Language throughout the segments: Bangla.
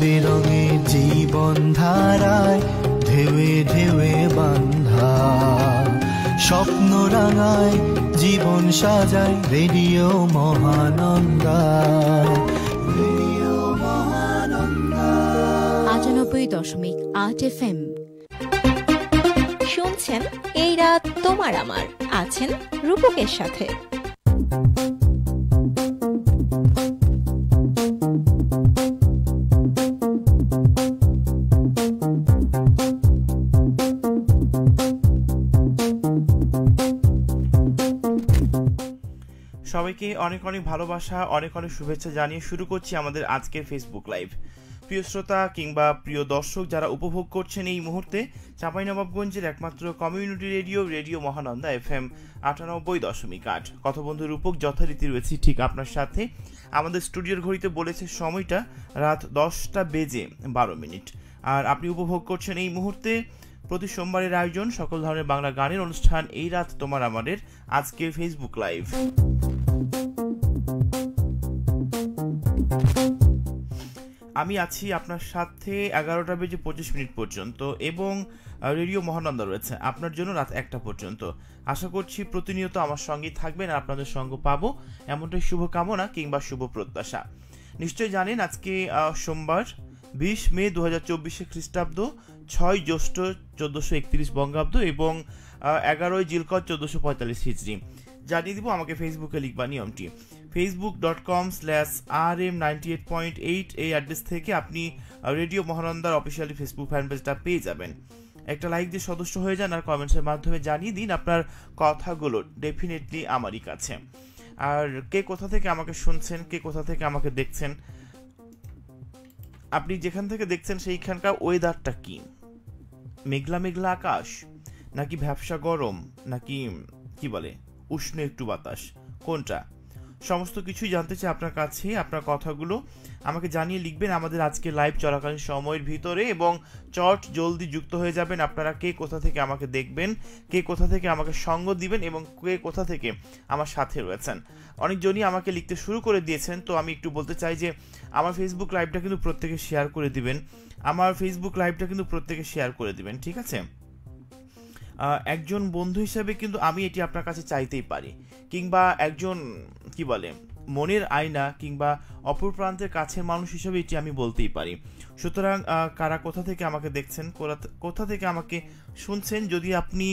বেরঙের জীবন ধারায় ঢেউে ঢেউে বান্ধা, স্বপ্ন রাঙায় জীবন সাজায় রেডিও মহানন্দা। ৯৮.৮ FM শুনছেন এই রাত তোমার আমার, আছেন রূপকের সাথে। সবাইকে অনেক অনেক ভালোবাসা, অনেক অনেক শুভেচ্ছা জানিয়ে শুরু করছি আমাদের আজকের ফেসবুক লাইভ। প্রিয় শ্রোতা কিংবা প্রিয় দর্শক যারা উপভোগ করছেন এই মুহূর্তে চাঁপাইনবাবগঞ্জের একমাত্র community radio radio Mahananda FM ৯৮.৮। কথবন্ধু রূপক যথারীতি রয়েছি ঠিক আপনার সাথে। আমাদের স্টুডিওর ঘড়িতে বলেছে সময়টা রাত 10:12। আর আপনি উপভোগ করছেন এই মুহূর্তে প্রতি সোমবারের আয়োজন সকল ধরনের বাংলা গানের অনুষ্ঠান এই রাত তোমার আমাদের আজকের ফেসবুক লাইভ। আমি আছি আপনার সাথে 11:25 পর্যন্ত এবং রেডিও মহানন্দা রয়েছে আপনার জন্য রাত 1টা পর্যন্ত। আশা করছি প্রতিনিয়ত আমার সঙ্গেই থাকবেন, আপনাদের সঙ্গ পাবো এমনটাই শুভ কামনা কিংবা শুভ প্রত্যাশা। নিশ্চয়ই জানেন আজকে সোমবার 20 মে 2024 খ্রিস্টাব্দ, 6 জ্যৈষ্ঠ 1431 বঙ্গাব্দ এবং 11 জিলকদ 1445 হিজরি। জানিয়ে দিব আমাকে ফেসবুকে লিখবা নিয়মটি। facebook.com/rm98.8 এই অ্যাড্রেস থেকে আপনি রেডিও মহানন্দার অফিসিয়ালি ফেসবুক ফ্যান পেজটা পেয়ে যাবেন। একটা লাইক দিয়ে সদস্য হয়ে যান আর কমেন্টসের মাধ্যমে জানিয়ে দিন আপনার কথাগুলো ডেফিনেটলি আমারই কাছে। আর কে কোথা থেকে আমাকে শুনছেন, কে কোথা থেকে আমাকে দেখছেন, আপনি যেখান থেকে দেখছেন সেইখানকার ওয়েদারটা কি? মেঘলা মেঘলা আকাশ, নাকি ভ্যাপসা গরম, নাকি কি বলে উষ্ণ একটু বাতাস, কোনটা? সমস্ত কিছুই জানতে চাই আপনার কাছে। আপনার কথাগুলো আমাকে জানিয়ে লিখবেন আমাদের আজকে লাইভ চলাকালীন সময়ের ভিতরে এবং চট জলদি যুক্ত হয়ে যাবেন আপনারা কে কোথা থেকে আমাকে দেখবেন, কে কোথা থেকে আমাকে সঙ্গ দিবেন এবং কে কোথা থেকে আমার সাথে রয়েছেন। অনেকজনই আমাকে লিখতে শুরু করে দিয়েছেন, তো আমি একটু বলতে চাই যে আমার ফেসবুক লাইভটা কিন্তু প্রত্যেকে শেয়ার করে দিবেন, আমার ফেসবুক লাইভটা কিন্তু প্রত্যেকে শেয়ার করে দিবেন, ঠিক আছে? একজন বন্ধু হিসেবে কিন্তু আমি এটি আপনার কাছে চাইতেই পারি, কিংবা একজন কি বলে মনের আয়না কিংবা অপর প্রান্তের কাছের মানুষ হিসেবে এটি আমি বলতেই পারি। সুতরাং কারা কোথা থেকে আমাকে দেখছেন, কোথা থেকে আমাকে শুনছেন, যদি আপনি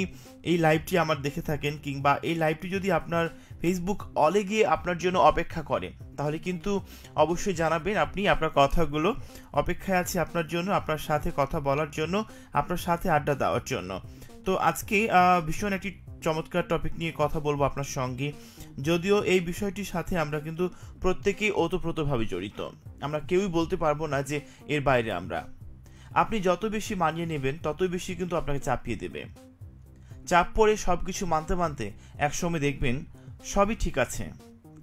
এই লাইভটি আমার দেখে থাকেন কিংবা এই লাইভটি যদি আপনার ফেসবুক অলে গিয়ে আপনার জন্য অপেক্ষা করে, তাহলে কিন্তু অবশ্যই জানাবেন। আপনি আপনার কথাগুলো অপেক্ষায় আছে আপনার জন্য, আপনার সাথে কথা বলার জন্য, আপনার সাথে আড্ডা দেওয়ার জন্য। তো আজকে ভীষণ একটি চমৎকার টপিক নিয়ে কথা বলবো আপনার সঙ্গে, যদিও এই বিষয়টির সাথে আমরা কিন্তু প্রত্যেকেই ওতপ্রোতভাবে জড়িত, আমরা কেউই বলতে পারবো না যে এর বাইরে আমরা। আপনি যত বেশি মানিয়ে নেবেন ততই বেশি কিন্তু আপনাকে চাপিয়ে দেবে। চাপ পড়ে সব কিছু মানতে মানতে একসময় দেখবেন সবই ঠিক আছে,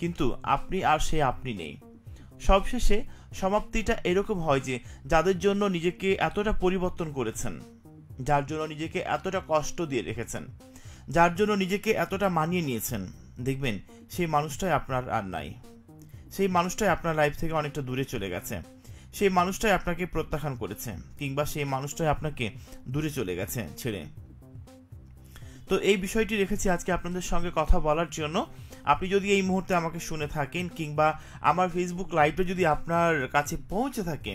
কিন্তু আপনি আর সে আপনি নেই। সবশেষে সমাপ্তিটা এরকম হয় যে যাদের জন্য নিজেকে এতটা পরিবর্তন করেছেন, যার জন্য নিজেকে এতটা কষ্ট দিয়ে রেখেছেন, যার জন্য নিজেকে এতটা মানিয়ে নিয়েছেন, দেখবেন সেই মানুষটাই আপনার আর নাই। সেই মানুষটাই আপনার লাইফ থেকে অনেকটা দূরে চলে গেছে, সেই মানুষটাই আপনাকে প্রত্যাখ্যান করেছে কিংবা সেই মানুষটাই আপনাকে দূরে চলে গেছে ছেড়ে। তো এই বিষয়টি রেখেছি আজকে আপনাদের সঙ্গে কথা বলার জন্য। আপনি যদি এই মুহূর্তে আমাকে শুনে থাকেন কিংবা আমার ফেসবুক লাইভটা যদি আপনার কাছে পৌঁছে থাকে,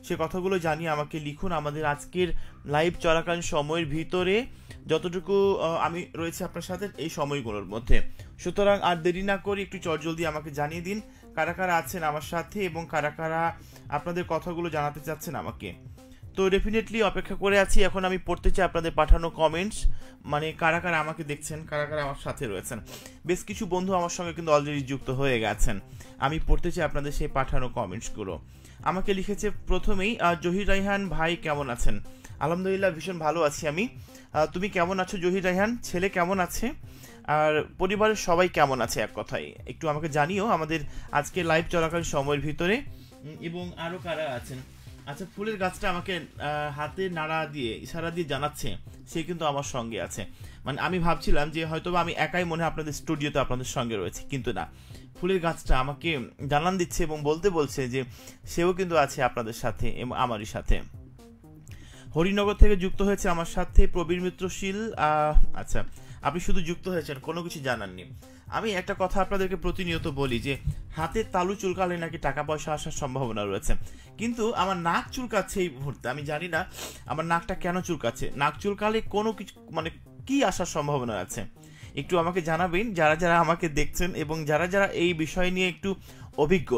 সে কথাগুলো জানিয়ে আমাকে লিখুন আমাদের আজকের লাইভ চলাকালীন সময়ের ভিতরে, যতটুকু আমি রয়েছে আপনার সাথে এই সময়গুলোর মধ্যে। সুতরাং আর দেরি না করে একটু চটজলদি আমাকে জানিয়ে দিন কারা কারা আছেন আমার সাথে এবং কারা কারা আপনাদের কথাগুলো জানাতে চাচ্ছেন আমাকে। তো ডেফিনেটলি অপেক্ষা করে আছি। এখন আমি পড়তে চাই আপনাদের পাঠানো কমেন্টস, মানে কারা কারা আমাকে দেখছেন, কারা কারা আমার সাথে রয়েছেন। বেশ কিছু বন্ধু আমার সঙ্গে কিন্তু অলরেডি যুক্ত হয়ে গেছেন, আমি পড়তে চাই আপনাদের সেই পাঠানো কমেন্টসগুলো। আমাকে লিখেছে প্রথমেই জহির রায়হান ভাই, কেমন আছেন? আলহামদুলিল্লাহ ভীষণ ভালো আছি আমি। তুমি কেমন আছো জহির রায়হান? ছেলে কেমন আছে? আর পরিবারের সবাই কেমন আছে এক কথায় একটু আমাকে জানিও আমাদের আজকে লাইভ চলাকালীন সময়ের ভিতরে। এবং আরও কারা আছেন আচ্ছা, ফুলের গাছটা আমাকে হাতে নাড়া দিয়ে ইশারা দিয়ে জানাচ্ছে সে কিন্তু আমার সঙ্গে আছে। মানে আমি ভাবছিলাম যে হয়তো আমি একাই মনে হয় আপনাদের স্টুডিওতে আপনাদের সঙ্গে রয়েছে, কিন্তু না, ফুলের গাছটা আমাকে জানান দিচ্ছে এবং বলছে যে সেও কিন্তু আছে আপনাদের সাথে এবং আমারই সাথে। হরিনগর থেকে যুক্ত হয়েছে আমার সাথে প্রবীর মিত্রশীল। আচ্ছা, আপনি শুধু যুক্ত হয়েছেন, কোনো কিছু জানাননি। আমি একটা কথা আপনাদেরকে প্রতিনিয়ত বলি যে হাতের তালু চুলকালে নাকি টাকা পয়সা আসার সম্ভাবনা রয়েছে, কিন্তু আমার নাক চুলকাচ্ছে এই মুহূর্তে। আমি জানি না আমার নাকটা কেন চুলকাচ্ছে। নাক চুলকালে কোনো কিছু মানে কি আসার সম্ভাবনা আছে একটু আমাকে জানাবেন, যারা যারা আমাকে দেখছেন এবং যারা যারা এই বিষয় নিয়ে একটু অভিজ্ঞ।